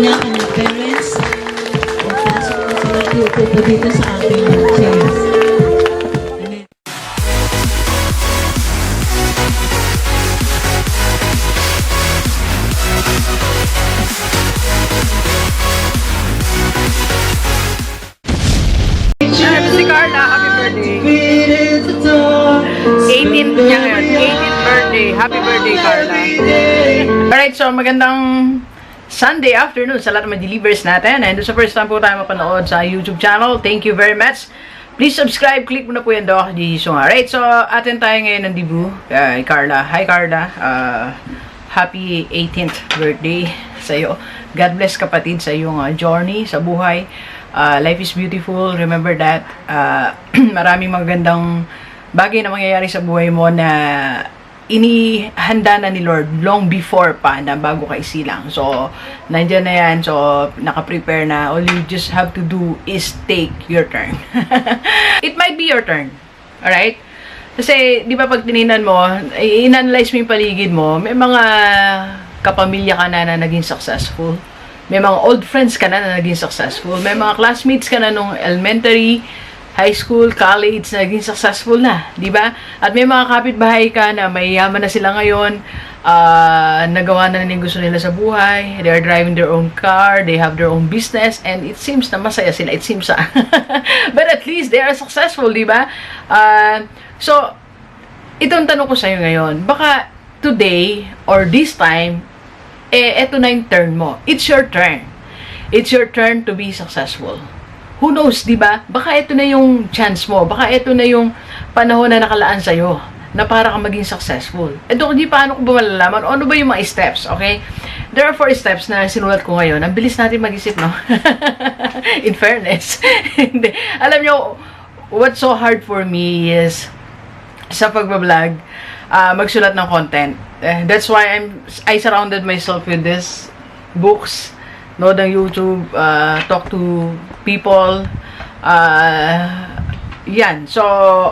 niya, kanyang parents. At pasok na sila po dito sa ating chairs. Si Carla, happy birthday. 18th niya ngayon. 18th birthday. Happy birthday, Carla. Alright, so magandang Sunday afternoon sa lahat ng mga delivers natin. And sa first time po tayo mapanood sa YouTube channel, thank you very much. Please subscribe, click mo na po yan doon, Gigi Sunga. Alright, so atin tayo ngayon ng debut kay Carla. Hi Carla, happy 18th birthday sa'yo. God bless kapatid sa iyong journey sa buhay. Life is beautiful. Remember that. Maraming magandang bagay na mangyayari sa buhay mo na inihanda na ni Lord long before pa na bago ka isilang. So, nandyan na yan. So, naka-prepare na. All you just have to do is take your turn. It might be your turn. Alright? Kasi, di ba pag tininan mo, in-analyze mo yung paligid mo, may mga kapamilya ka na naging successful. May mga old friends ka na naging successful. May mga classmates ka na nung elementary, high school, college na naging successful na. Di ba? At may mga kapitbahay ka na may yaman na sila ngayon. Nagawa na yung gusto nila sa buhay. They are driving their own car. They have their own business. And it seems na masaya sila. It seems but at least they are successful. Di ba? So, itong tanong ko sa'yo ngayon. Baka today or this time, eto na yung turn mo. It's your turn. It's your turn to be successful. Who knows, di ba? Baka ito na yung chance mo. Baka ito na yung panahon na nakalaan sa'yo na para ka maging successful. Ito, di paano ko ba malalaman? Ano ba yung mga steps, okay? There are 4 steps na sinulat ko ngayon. Ang bilis natin mag-isip, no? In fairness. Hindi. Alam nyo, what's so hard for me is sa pagbablog, magsulat ng content. That's why I surrounded myself with this books, nood ng YouTube, talk to people, yan. So,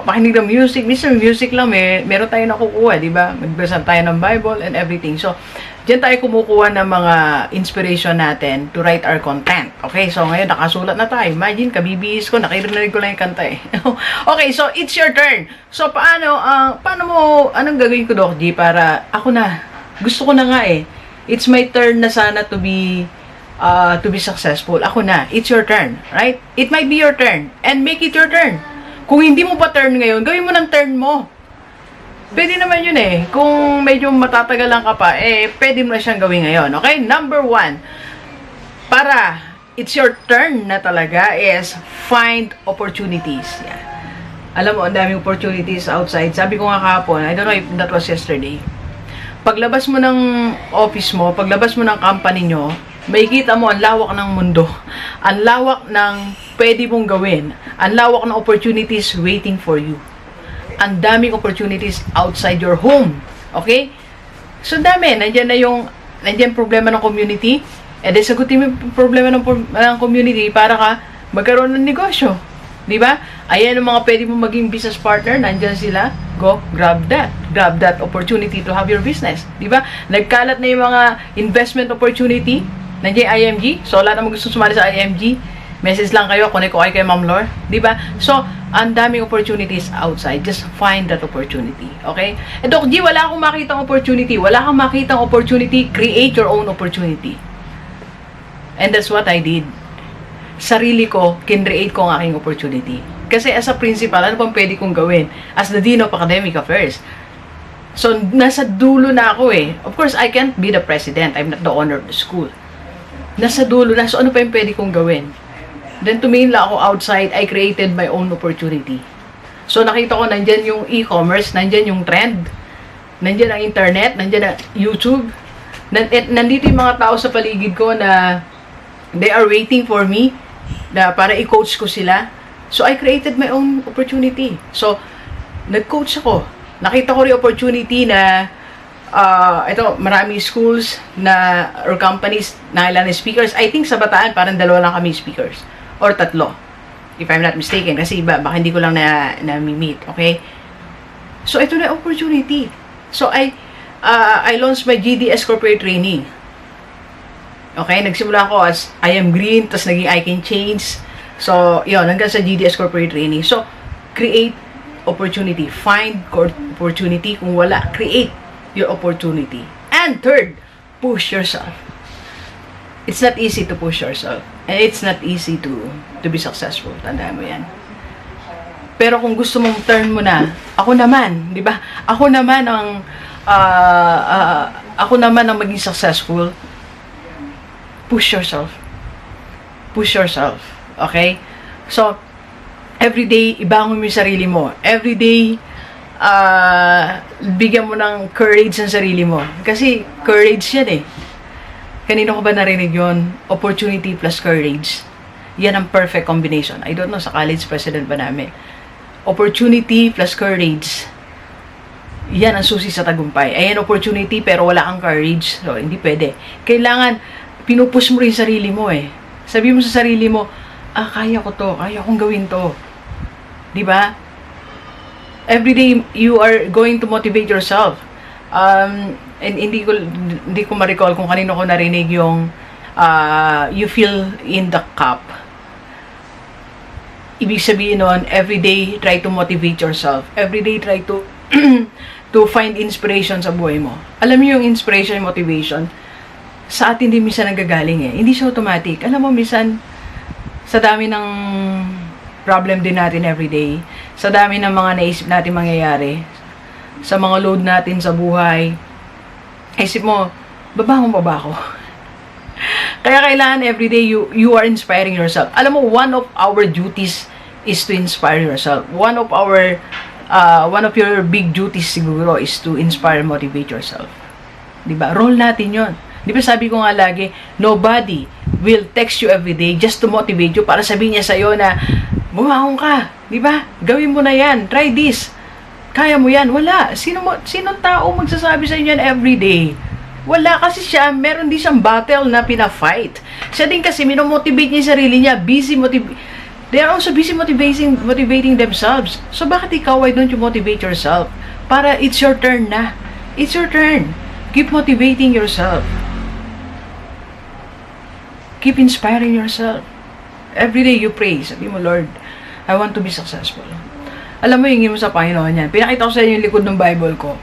makinig ng music. Minsan music lang, meron tayo nakukuha, di ba? Magbasa tayo ng Bible and everything. So, diyan tayo kumukuha ng mga inspiration natin to write our content. Okay, so ngayon nakasulat na tayo. Imagine, kabibihis ko, nakirinig ko lang yung kanta eh. Okay, so it's your turn. So, anong gagawin ko, Doc G, para ako na, gusto ko na nga eh. It's my turn na sana to be successful. Ako na, it's your turn, right? It might be your turn, and make it your turn. Kung hindi mo pa turn ngayon, gawin mo ng turn mo. Pwede naman yun eh. Kung medyo matatagalan ka pa, pwede mo na siyang gawin ngayon. Okay? Number 1, para it's your turn na talaga is find opportunities. Yan. Alam mo, ang daming opportunities outside. Sabi ko nga kahapon, I don't know if that was yesterday. Paglabas mo ng office mo, paglabas mo ng company nyo, makikita mo ang lawak ng mundo. Ang lawak ng pwede mong gawin. Ang lawak ng opportunities waiting for you. Ang daming opportunities outside your home. Okay? So, dami. Nandiyan problema ng community. E de sagutin mo yung problema ng community para ka magkaroon ng negosyo. Di ba? Ayan ang mga pwede mo maging business partner. Nandiyan sila. Go, grab that. Grab that opportunity to have your business. Di ba? Nagkalat na yung mga investment opportunity. Nandiyan yung IMG. So, lahat naman gusto sumali sa IMG. Message lang kayo. Connect ko kayo kay Ma'am Lore. Di ba? So, ang daming opportunities outside. Just find that opportunity. Okay? Eh, Doc G, wala akong makitang opportunity. Wala kang makitang opportunity. Create your own opportunity. And that's what I did. Sarili ko, kinreate ko ang aking opportunity. Kasi as a principal, ano pang pwede kong gawin? As the Dean of Academic Affairs. So, nasa dulo na ako eh. Of course, I can't be the president. I'm not the owner of the school. Nasa dulo na. So, ano pa yung pwede kong gawin? Then, tumingin lang ako outside. I created my own opportunity. So, nakita ko, nandyan yung e-commerce, nandyan yung trend, nandyan ang internet, nandyan ang YouTube. Nandito yung mga tao sa paligid ko na they are waiting for me na para i-coach ko sila. So, I created my own opportunity. So, nag-coach ako. Nakita ko rin opportunity na ito, maraming schools na or companies na ilan speakers. I think sa Bataan, parang 2 lang kami speakers. Or 3. If I'm not mistaken. Kasi iba, baka hindi ko lang na-meet. Okay? So, ito na opportunity. So, I launched my GDS corporate training. Okay, nagsimula ako as I am green, tapos naging I can change. So, yun, hanggang sa GDS Corporate Training. So, create opportunity. Find opportunity. Kung wala, create your opportunity. And third, push yourself. It's not easy to push yourself. And it's not easy to be successful. Tandaan mo yan. Pero kung gusto mong turn mo na, ako naman, di ba? Ako naman ang maging successful. Push yourself. Push yourself. Okay? So, everyday, ibangon mo yung sarili mo. Everyday, bigyan mo ng courage ang sarili mo. Kasi, courage yan eh. Kanino ko ba narinig yun? Opportunity plus courage. Yan ang perfect combination. I don't know, sa college president ba namin. Opportunity plus courage. Yan ang susi sa tagumpay. Ayan, opportunity, pero wala kang courage. So, hindi pwede. Kailangan, pinupush mo rin yung sarili mo eh. Sabi mo sa sarili mo, kaya ko to, kaya kong gawin to. Diba? Every day, you are going to motivate yourself. And hindi ko ma-recall kung kanino ko narinig yung you fill in the cup. Ibig sabihin nun, everyday, try to motivate yourself. Everyday, try to to find inspiration sa buhay mo. Alam mo yung inspiration and motivation, sa atin din minsan nanggagaling eh. Hindi siya automatic. Alam mo, minsan, sa dami ng problem din natin everyday, sa dami ng mga naisip natin mangyayari, sa mga load natin sa buhay, isip mo, babangon pa ba ako? Kaya kailangan everyday you are inspiring yourself. Alam mo, one of our duties is to inspire yourself. One of your big duties siguro is to inspire and motivate yourself. Diba? Role natin yon. Di ba sabi ko nga lagi, nobody will text you every day just to motivate you para sabihin niya sa'yo na, bumangon ka. Di ba? Gawin mo na yan. Try this. Kaya mo yan. Wala. Sinong tao magsasabi sa inyo yan every day? Wala, kasi siya, meron din siyang battle na pina-fight. Siya din kasi, minomotivate niya yung sarili niya. They are also busy motivating themselves. So, bakit ikaw, why don't you motivate yourself? Para it's your turn na. It's your turn. Keep motivating yourself. Keep inspiring yourself. Every day you pray. Sabi mo, Lord, I want to be successful. Alam mo, hingin mo sa Panginoon yan. Pinakita ko sa inyo yung likod ng Bible ko.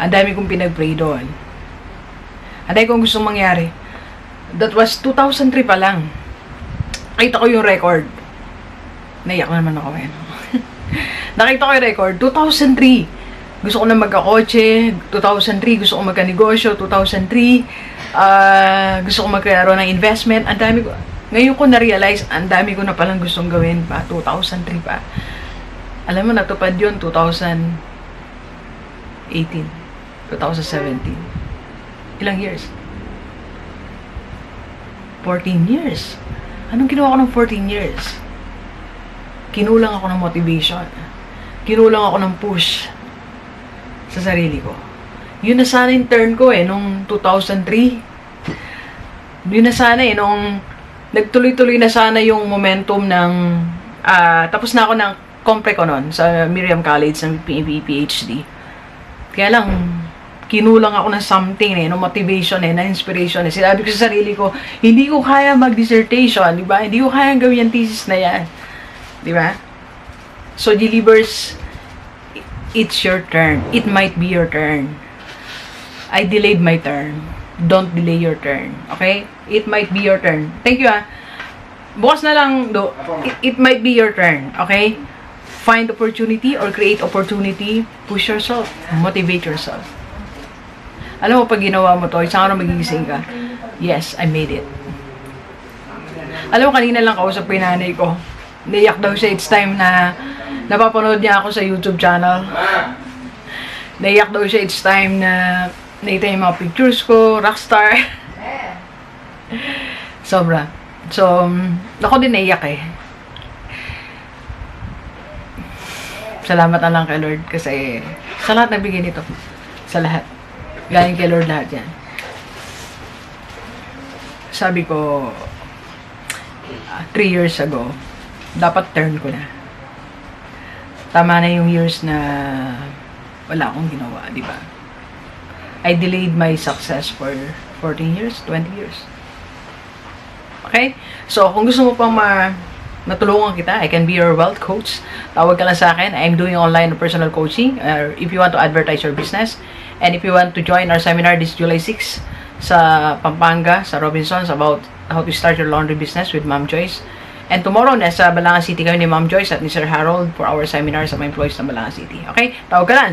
Ang dami kong pinag-pray doon. Ang dami kong gustong mangyari. That was 2003 pa lang. Nakita ko yung record. Naiyak na naman ako eh. Nakita ko yung record. 2003. Gusto ko na magkakotse. 2003. Gusto ko magkanegosyo. 2003. Gusto ko magkaroon ng investment. Ang dami ko. Ngayon ko na-realize, ang dami ko na palang gustong gawin pa. 2003 pa. Alam mo, natupad yun 2018. 2017. Ilang years? 14 years. Anong ginawa ko ng 14 years? Kinulang ako ng motivation. Kinulang ako ng push sa sarili ko. Yun na sana yung turn ko eh, nung 2003. Yun na sana eh, nung nagtuloy-tuloy na sana yung momentum ng, tapos na ako ng compre ko nun, sa Miriam College, ng PhD. Kaya lang, kinulang ako ng something eh, ng motivation eh, ng inspiration eh. Sinabi ko sa sarili ko, hindi ko kaya mag-dissertation, di ba? Hindi ko kaya gawin yung thesis na yan. Di ba? So, Delivers, it's your turn. It might be your turn. I delayed my turn. Don't delay your turn. Okay? It might be your turn. Thank you Bukas na lang, do. It might be your turn. Okay? Find opportunity or create opportunity. Push yourself. Motivate yourself. Alam mo, pag ginawa mo to, isang araw magigising ka. Yes, I made it. Alam mo, kanina lang kausap ko yung nanay ko. Naiyak daw siya. It's time na napapanood niya ako sa YouTube channel. Naiyak daw siya. It's time na nakita yung mga pictures ko. Rockstar. Sobra. So, ako din naiyak eh. Salamat na lang kay Lord kasi sa lahat nagbigay nito. Sa lahat. Galing kay Lord lahat yan. Sabi ko, 3 years ago, dapat turn ko na. Tama na yung years na wala akong ginawa, di ba? I delayed my success for 14 years, 20 years. Okay? So, kung gusto mo pang natulungan kita, I can be your wealth coach. Tawag ka lang sa akin. I'm doing online personal coaching. If you want to advertise your business, and if you want to join our seminar this July 6 sa Pampanga, sa Robinsons, about how to start your laundry business with Ma'am Joyce. And tomorrow, nasa Balangan City kami ni Ma'am Joyce at ni Sir Harold for our seminar sa mga employees ng Balangan City. Okay? Tawag ka lang,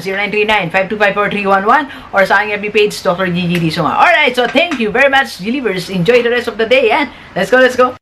0939-525-4311 or sa aking FB page, Dr. Gigi Sunga. Alright, so thank you very much, Delivers. Enjoy the rest of the day, and let's go, let's go!